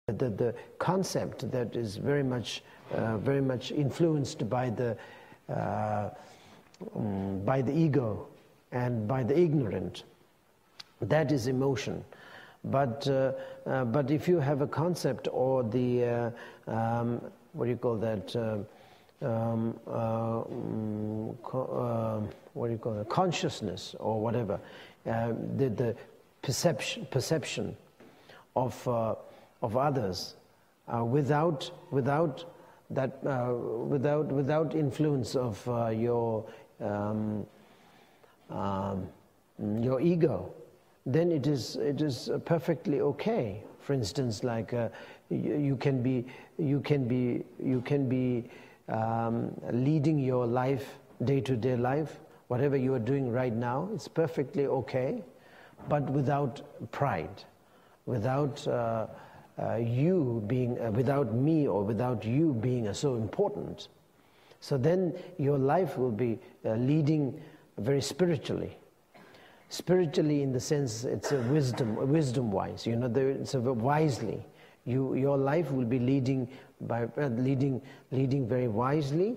the concept that is very much influenced by the ego and by the ignorant. That is emotion. But if you have a concept or the what do you call that? What do you call it? Consciousness or whatever, the perception of others without influence of your ego, then it is perfectly okay. For instance, like you can be leading your life, day-to-day life, whatever you are doing right now, it's perfectly okay, but without pride, without you being, without me or without you being so important. So then your life will be leading very spiritually. Spiritually, in the sense, it's a wisdom-wise. You know, it's a wisely. Your life will be leading very wisely,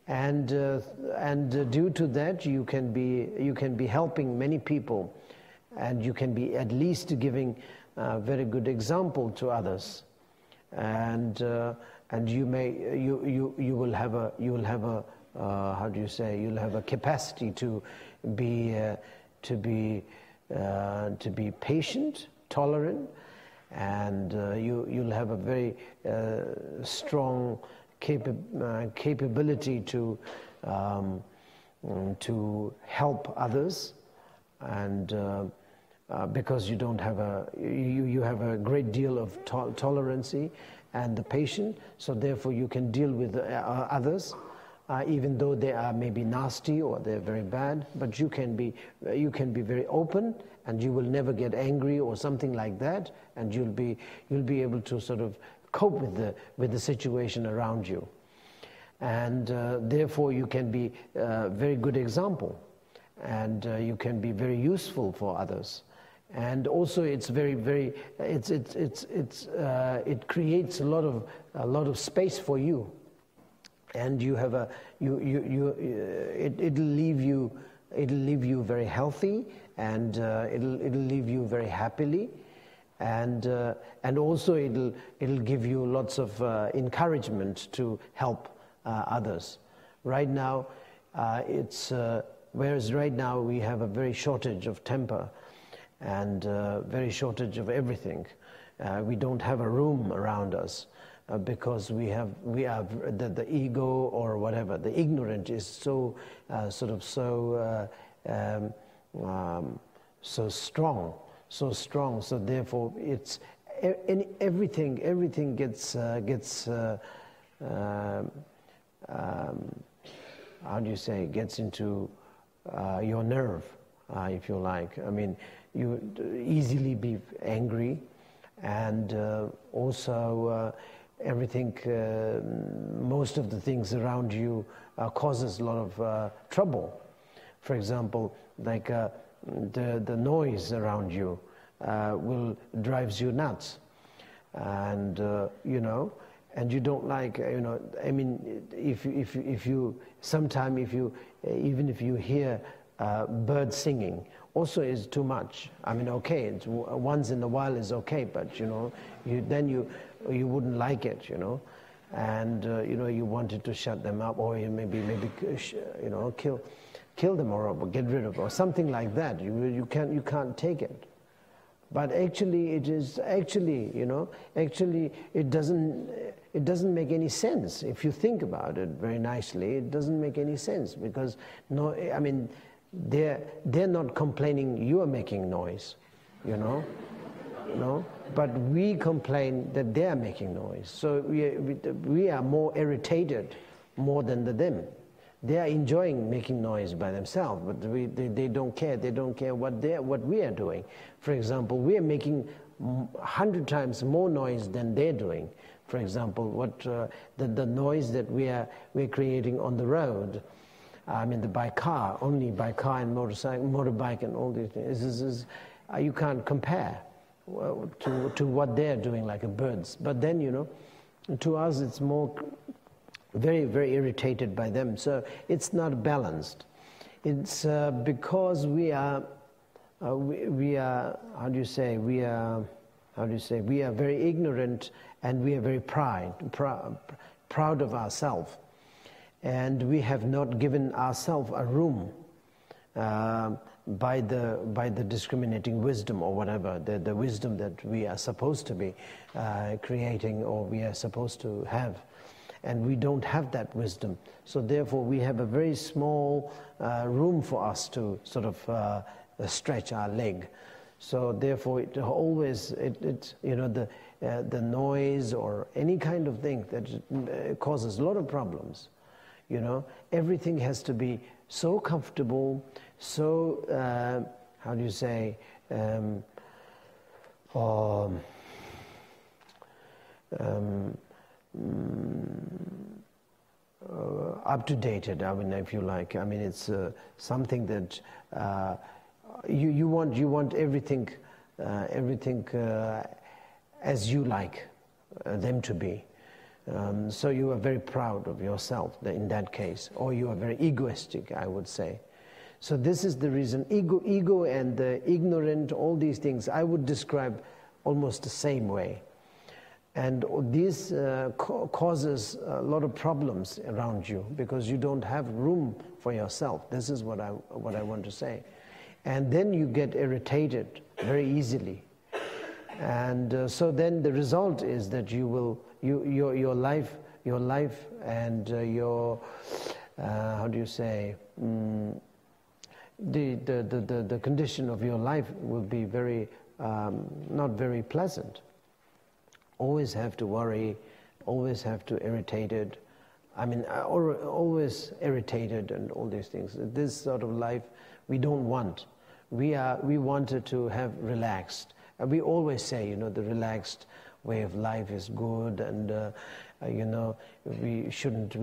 and due to that, you can be helping many people, and you can be at least giving a very good example to others, and you will have a how do you say, you'll have a capacity to be patient, tolerant, and you'll have a very strong capability to help others, and because you don't have you have a great deal of tolerancy and the patient, so therefore you can deal with others. Even though they are maybe nasty or they're very bad, but you can be very open, and you will never get angry or something like that, and you'll be able to sort of cope with the situation around you, and therefore you can be a very good example, and you can be very useful for others, and also it's it creates a lot of space for you. And you have it'll leave you very healthy, and it'll leave you very happily, and also it'll give you lots of encouragement to help others. Right now, whereas right now we have a very shortage of temper, and very shortage of everything. We don't have a room around us. Because we have the ego or whatever, the ignorant is so strong. So therefore, it's everything gets how do you say, gets into your nerve, if you like. I mean, you easily be angry, and also. Everything, most of the things around you causes a lot of trouble. For example, like the noise around you drives you nuts, and you know, and you don't like, you know. I mean, if you even if you hear birds singing, also is too much. I mean, okay, it's once in a while is okay, but you know, you wouldn't like it, you know, and you know, you wanted to shut them up, or maybe you know, kill them, or get rid of, or something like that. You can't take it. But actually, it doesn't make any sense if you think about it very nicely. It doesn't make any sense, because I mean, they're not complaining you are making noise, you know. No, but we complain that they are making noise. So we are more irritated more than them. They are enjoying making noise by themselves, but they don't care. They don't care what we are doing. For example, we are making 100 times more noise than they're doing. For example, the noise that we're creating on the road. I mean, by car and motorcycle, motorbike, and all these things. You can't compare. to what they're doing, like birds. But then, you know, to us it's more very, very irritated by them. So it's not balanced. It's because we are how do you say, we are very ignorant, and we are very proud of ourselves, and we have not given ourselves a room by the discriminating wisdom, or whatever, the wisdom that we are supposed to be creating, or we are supposed to have. And we don't have that wisdom. So therefore we have a very small room for us to sort of stretch our leg. So therefore it always, you know, the noise or any kind of thing that causes a lot of problems. You know, everything has to be so comfortable, so, how do you say, up to dated. I mean, if you like. I mean, it's something that you want everything, as you like them to be. So you are very proud of yourself in that case, or you are very egoistic, I would say. So this is the reason. Ego and the ignorant, all these things, I would describe almost the same way. And this causes a lot of problems around you, because you don't have room for yourself. This is what I want to say. And then you get irritated very easily. And so then the result is that your life and your how do you say, the condition of your life will be very not very pleasant. Always have to worry, always have to irritated. I mean, always irritated and all these things. This sort of life we don't want. We wanted to have relaxed. And we always say, you know, the relaxed way of life is good, and you know, we shouldn't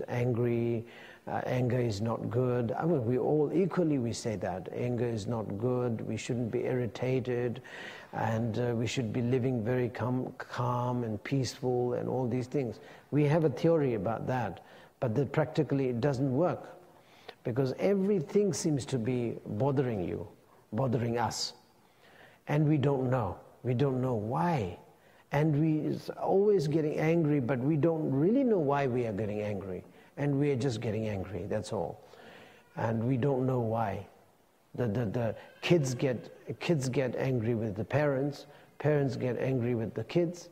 angry. Anger is not good. I mean, we all equally we say that anger is not good. We shouldn't be irritated, and we should be living very calm and peaceful and all these things. We have a theory about that, but that practically it doesn't work, because everything seems to be bothering you, bothering us, and we don't know. We don't know why, and we always getting angry, but we don't really know why we are getting angry. And we are just getting angry, that's all. And we don't know why. The kids get angry with the parents get angry with the kids,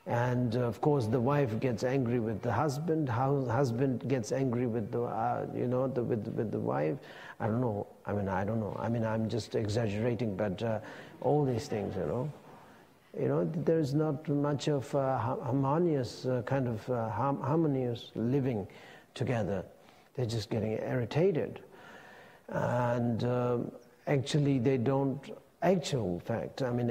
and of course the wife gets angry with the husband, husband gets angry with the with the wife. I don't know. I don't know. I'm just exaggerating, but all these things, there's not much of harmonious kind of harmonious living together. They're just getting irritated, and actually they don't. Actual fact, I would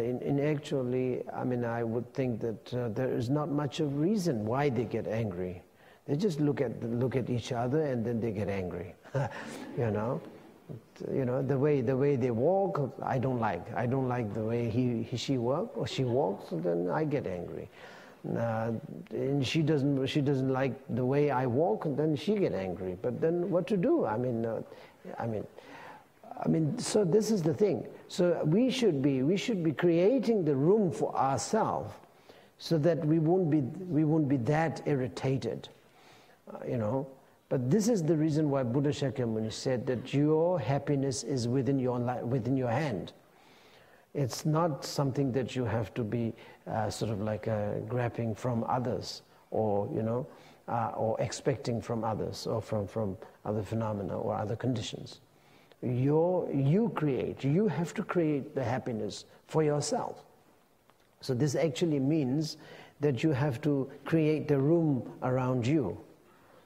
think that there is not much of reason why they get angry. They just look at each other and then they get angry. The way they walk, I don't like. I don't like the way she walks, then I get angry. And she doesn't like the way I walk, and then she get angry. But then what to do? So this is the thing. So we should be creating the room for ourselves, so that we won't be that irritated, But this is the reason why Buddha Shakyamuni said that your happiness is within your hand. It's not something that you have to be sort of like grabbing from others, or or expecting from others, or from other phenomena or other conditions. You have to create the happiness for yourself. So this actually means that you have to create the room around you,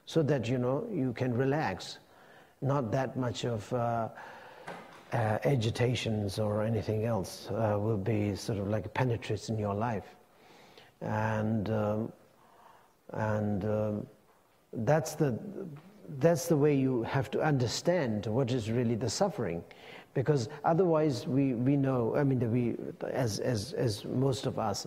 so that you can relax, not that much of agitations or anything else will be sort of like penetrates in your life, and that's the way you have to understand what is really the suffering, Because otherwise we know, I mean, as most of us